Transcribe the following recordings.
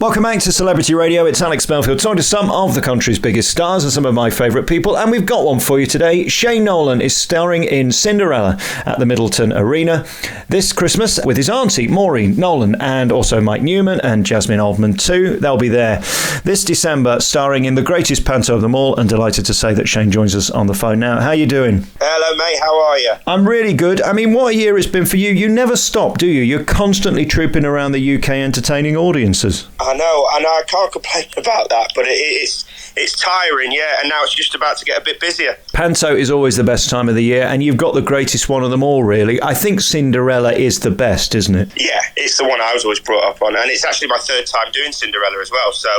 Welcome back to Celebrity Radio. It's Alex Belfield talking to some of the country's biggest stars and some of my favourite people. And we've got one for you today. Shane Nolan is starring in Cinderella at the Middleton Arena this Christmas with his auntie, Maureen, Nolan, and also Mike Newman and Jasmine Oldman too. They'll be there this December starring in the greatest panto of them all. And delighted to say that Shane joins us on the phone now. How are you doing? Hello, mate. How are you? I'm really good. I mean, what a year it's been for you. You never stop, do you? You're constantly trooping around the UK entertaining audiences. I know, and I can't complain about that, but it's tiring, yeah, and now it's just about to get a bit busier. Panto is always the best time of the year, and you've got the greatest one of them all, really. I think Cinderella is the best, isn't it? Yeah, it's the one I was always brought up on, and it's actually my third time doing Cinderella as well, so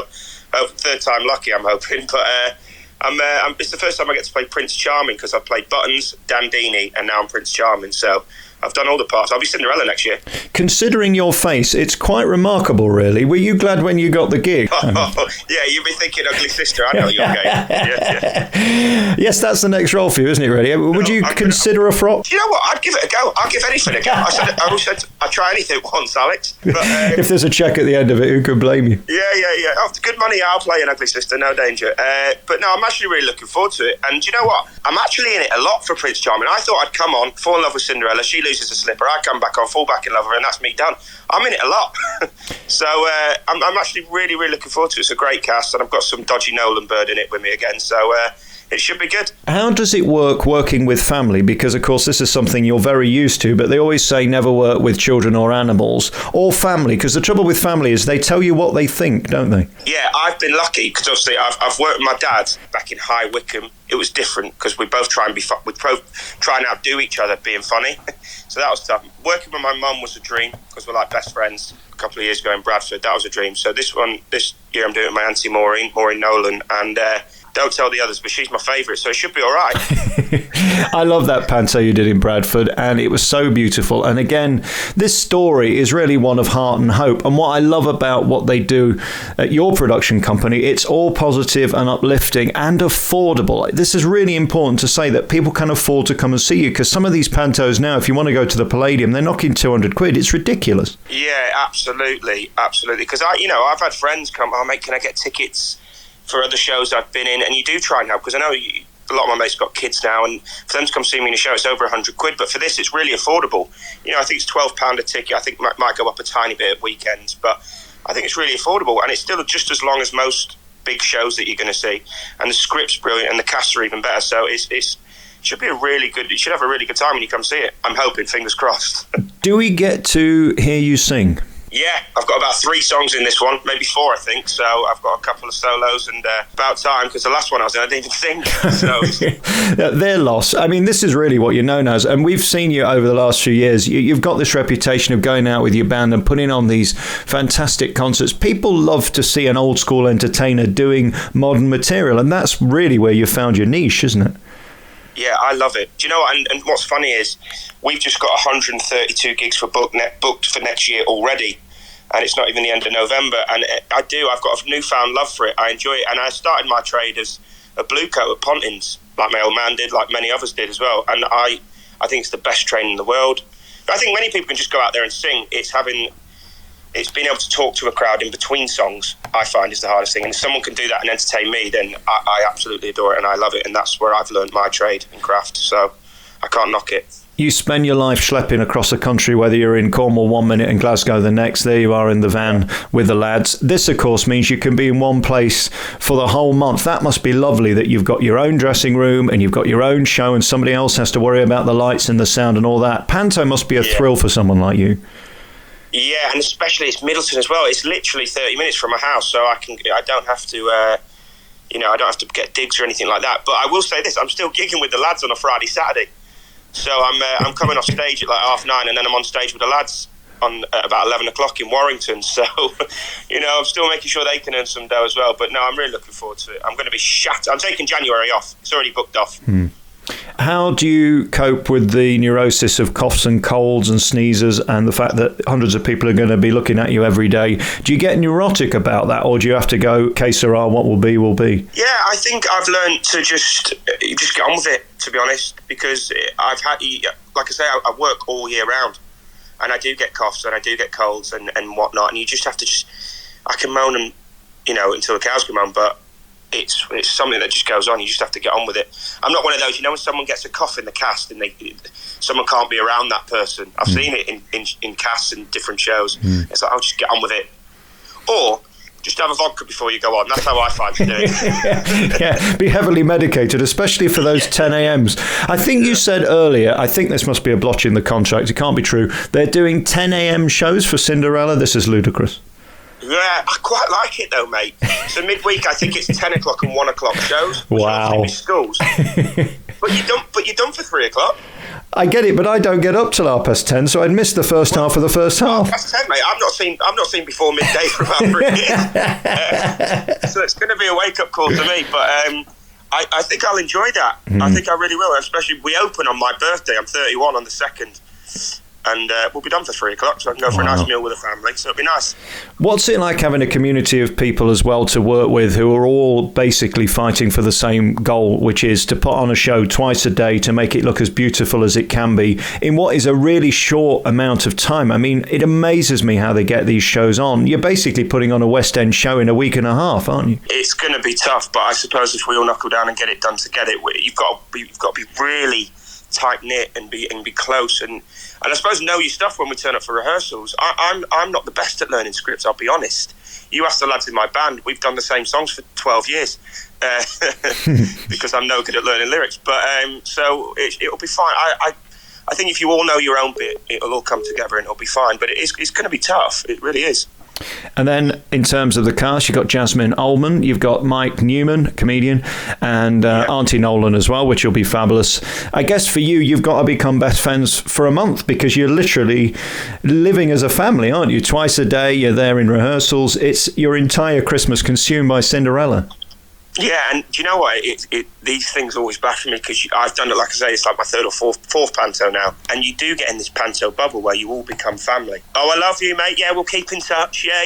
third time lucky, I'm hoping, but it's the first time I get to play Prince Charming, because I've played Buttons, Dandini, and now I'm Prince Charming, so I've done all the parts. I'll be Cinderella next year. Considering your face, it's quite remarkable, really. Were you glad when you got the gig? Yeah, you'd be thinking Ugly Sister. I know your game. Yeah. Yes, that's the next role for you, isn't it, really? Would you consider a frock? You know what? I'd give it a go. I'll give anything a go. I always said I'd try anything once, Alex. But, if there's a cheque at the end of it, who could blame you? Yeah. Oh, good money, I'll play an Ugly Sister, no danger. But no, I'm actually really looking forward to it. And do you know what? I'm actually in it a lot for Prince Charming. I thought I'd come on, fall in love with Cinderella, she loses a slipper, I come back on, fall back in love with her, and that's me done. I'm in it a lot. So I'm actually really, really looking forward to it. It's a great cast, and I've got some dodgy Nolan bird in it with me again, so it should be good. How does it work working with family? Because, of course, this is something you're very used to, but they always say never work with children or animals or family, because the trouble with family is they tell you what they think, don't they? Yeah, I've been lucky, because obviously I've worked with my dad back in High Wycombe. It was different, because we both try and try and outdo each other being funny. So that was tough. Working with my mum was a dream, because we're like best friends. A couple of years ago in Bradford, that was a dream. So this year I'm doing it with my auntie Maureen Nolan, and don't tell the others, but she's my favourite, so it should be all right. I love that panto you did in Bradford, and it was so beautiful. And again, this story is really one of heart and hope. And what I love about what they do at your production company, it's all positive and uplifting and affordable. This is really important to say, that people can afford to come and see you, because some of these pantos now, if you want to go to the Palladium, they're knocking 200 quid. It's ridiculous. Yeah, absolutely. Because I've had friends come, oh mate, can I get tickets for other shows I've been in? And you do try now, because I know a lot of my mates got kids now, and for them to come see me in a show, it's over 100 quid. But for this, it's really affordable. I think it's £12 a ticket. I think it might go up a tiny bit at weekends, but I think it's really affordable, and it's still just as long as most big shows that you're going to see. And the script's brilliant, and the casts are even better. So it should be you should have a really good time when you come see it. I'm hoping, fingers crossed. Do we get to hear you sing? Yeah, I've got about 3 songs in this one, maybe 4, I think. So I've got a couple of solos, and about time, because the last one I was in, I didn't even sing. So their loss. I mean, this is really what you're known as, and we've seen you over the last few years. You've got this reputation of going out with your band and putting on these fantastic concerts. People love to see an old school entertainer doing modern material, and that's really where you found your niche, isn't it? Yeah, I love it. Do you know what? And what's funny is we've just got 132 gigs booked for next year already, and it's not even the end of November. And I've got a newfound love for it. I enjoy it, and I started my trade as a blue coat at Pontins, like my old man did, like many others did as well. And I think it's the best training in the world. But I think many people can just go out there and sing. It's being able to talk to a crowd in between songs, I find, is the hardest thing. And if someone can do that and entertain me, then I absolutely adore it, and I love it. And that's where I've learned my trade and craft. So I can't knock it. You spend your life schlepping across the country, whether you're in Cornwall 1 minute and Glasgow the next. There you are in the van with the lads. This, of course, means you can be in one place for the whole month. That must be lovely, that you've got your own dressing room and you've got your own show, and somebody else has to worry about the lights and the sound and all that. Panto must be a thrill for someone like you. Yeah, and especially it's Middleton as well. It's literally 30 minutes from my house, so I don't have to, I don't have to get digs or anything like that. But I will say this: I'm still gigging with the lads on a Friday, Saturday. So I'm coming off stage at like 9:30, and then I'm on stage with the lads at about 11 o'clock in Warrington. So, I'm still making sure they can earn some dough as well. But no, I'm really looking forward to it. I'm going to be shattered. I'm taking January off. It's already booked off. How do you cope with the neurosis of coughs and colds and sneezes, and the fact that hundreds of people are going to be looking at you every day? Do you get neurotic about that, or do you have to go, que sera, what will be, will be? Yeah, I think I've learned to just get on with it, to be honest, because I've had, like I say, I work all year round, and I do get coughs and I do get colds and whatnot, and you just have to I can moan and, until the cows come home, but it's something that just goes on. You just have to get on with it. I'm not one of those, when someone gets a cough in the cast and someone can't be around that person. I've seen it in casts and different shows. It's like, I'll just get on with it. Or just have a vodka before you go on. That's how I find to do it. Yeah, be heavily medicated, especially for those 10 a.m.s. I think you said earlier, I think this must be a blotch in the contract. It can't be true. They're doing 10 a.m. shows for Cinderella. This is ludicrous. Yeah, I quite like it though, mate. So midweek, I think it's 10 o'clock and 1 o'clock shows. Wow. Schools. But you're done for 3 o'clock. I get it, but I don't get up till 10:30, so I'd miss the first half of the first half. That's 10, mate. I've not seen before midday for about 3 years. So it's going to be a wake-up call to me. But I think I'll enjoy that. I think I really will. Especially we open on my birthday. I'm 31 on the 2nd. And we'll be done for 3 o'clock, so I can go for a nice meal with the family, so it'll be nice. What's it like having a community of people as well to work with who are all basically fighting for the same goal, which is to put on a show twice a day to make it look as beautiful as it can be in what is a really short amount of time? I mean, it amazes me how they get these shows on. You're basically putting on a West End show in a week and a half, aren't you? It's going to be tough, but I suppose if we all knuckle down and get it done together, you've got to be really tight knit and be close and I suppose know your stuff when we turn up for rehearsals. I'm not the best at learning scripts, I'll be honest. You ask the lads in my band, we've done the same songs for 12 years because I'm no good at learning lyrics. But so it'll be fine. I think if you all know your own bit, it'll all come together and it'll be fine. But it's going to be tough. It really is. And then in terms of the cast, you've got Jasmine Ullman, you've got Mike Newman, comedian, and Auntie Nolan as well, which will be fabulous. I guess for you, you've got to become best friends for a month because you're literally living as a family, aren't you? Twice a day, you're there in rehearsals. It's your entire Christmas consumed by Cinderella. Yeah, and do you know what? These things always baffle me because I've done it, like I say, it's like my third or fourth panto now. And you do get in this panto bubble where you all become family. Oh, I love you, mate. Yeah, we'll keep in touch. Yeah.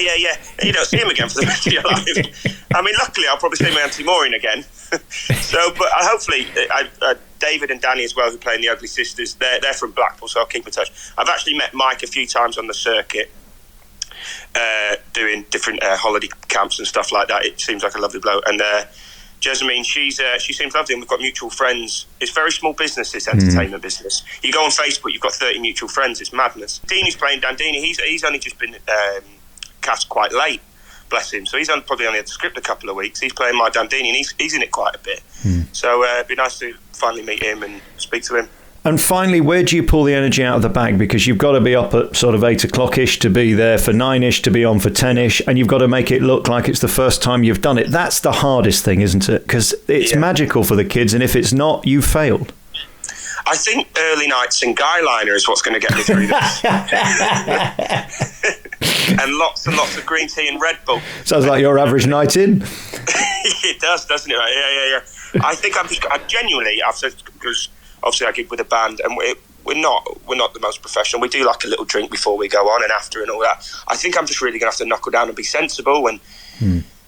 And you don't see him again for the rest of your life. I mean, luckily, I'll probably see my Auntie Maureen again. But hopefully, David and Danny as well, who play in The Ugly Sisters, they're from Blackpool, so I'll keep in touch. I've actually met Mike a few times on the circuit. Doing different holiday camps and stuff like that. It seems like a lovely bloke. And Jasmine, she seems lovely, and we've got mutual friends. It's very small business, this entertainment business. You go on Facebook, you've got 30 mutual friends. It's madness. Deanie's playing Dandini. He's only just been cast quite late, bless him. So he's probably only had the script a couple of weeks. He's playing my Dandini, and he's in it quite a bit. So it'd be nice to finally meet him and speak to him. And finally, where do you pull the energy out of the bag? Because you've got to be up at sort of 8 o'clock-ish to be there for 9-ish to be on for 10-ish, and you've got to make it look like it's the first time you've done it. That's the hardest thing, isn't it? Because it's magical for the kids, and if it's not, you've failed. I think early nights and guy liner is what's going to get me through this. And lots of green tea and Red Bull. Sounds like your average night in. It does, doesn't it? Yeah. I think I've said, because obviously I gig with a band, and we're not the most professional. We do like a little drink before we go on and after and all that. I think I'm just really going to have to knuckle down and be sensible and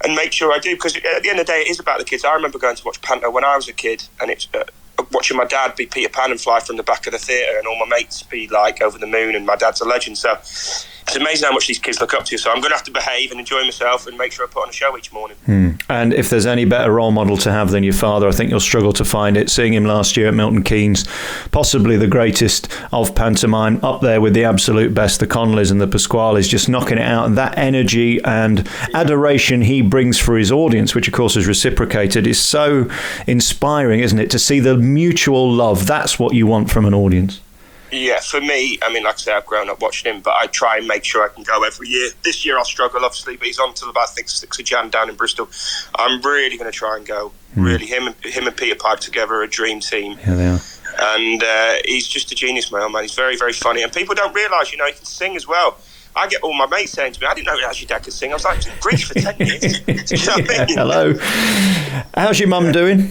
make sure I do, because at the end of the day, it is about the kids. I remember going to watch panto when I was a kid, and it's watching my dad be Peter Pan and fly from the back of the theatre, and all my mates be like over the moon, and my dad's a legend. So it's amazing how much these kids look up to you. So I'm going to have to behave and enjoy myself and make sure I put on a show each morning. And if there's any better role model to have than your father, I think you'll struggle to find it. Seeing him last year at Milton Keynes, possibly the greatest of pantomime, up there with the absolute best, the Conleys and the Pasquales, just knocking it out. And that energy and adoration he brings for his audience, which of course is reciprocated, is so inspiring, isn't it? To see the mutual love, that's what you want from an audience. Yeah, for me, I mean, like I say, I've grown up watching him, but I try and make sure I can go every year. This year I'll struggle, obviously, but he's on till about 6th of Jan down in Bristol. I'm really going to try and go. Really, him and Peter Pipe together are a dream team. Yeah, they are. And he's just a genius, my old man. He's very, very funny. And people don't realise, he can sing as well. I get all my mates saying to me, I didn't know your dad could sing. I was like, Greece for 10 years. Do you know what I mean? Hello. How's your mum doing?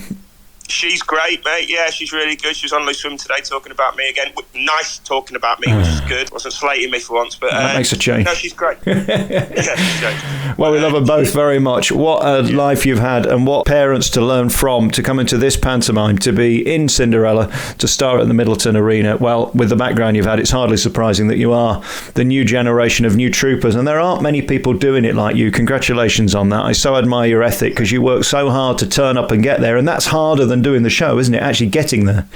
She's great, mate. Yeah, she's really good. She was on Loose Swim today talking about me again. Nice talking about me, which is good. Wasn't slating me for once, but that makes a change. No, she's great. Yeah, she's great. Well, we love them both very much. What a life you've had, and what parents to learn from to come into this pantomime, to be in Cinderella, to star at the Middleton Arena. Well, with the background you've had, it's hardly surprising that you are the new generation of new troopers, and there aren't many people doing it like you. Congratulations on that. I so admire your ethic, because you work so hard to turn up and get there, and that's harder than doing the show, isn't it? Actually getting there.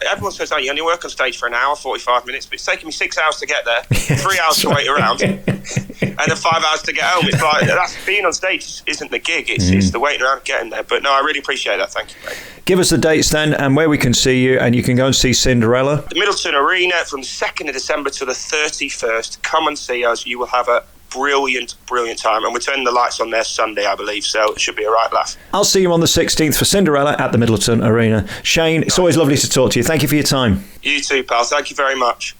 Everyone says, you only work on stage for an hour, 45 minutes, but it's taking me 6 hours to get there, 3 hours to wait around, and then 5 hours to get home. It's like, that's being on stage isn't the gig, it's the waiting around getting there. But no, I really appreciate that. Thank you, mate. Give us the dates then, and where we can see you, and you can go and see Cinderella. The Middleton Arena from the 2nd of December to the 31st. Come and see us. You will have a brilliant time, and we're turning the lights on there Sunday, I believe, so it should be a right laugh. I'll see you on the 16th for Cinderella at the Middleton Arena. Shane, it's always lovely to talk to you. Thank you for your time. You too, pal. Thank you very much.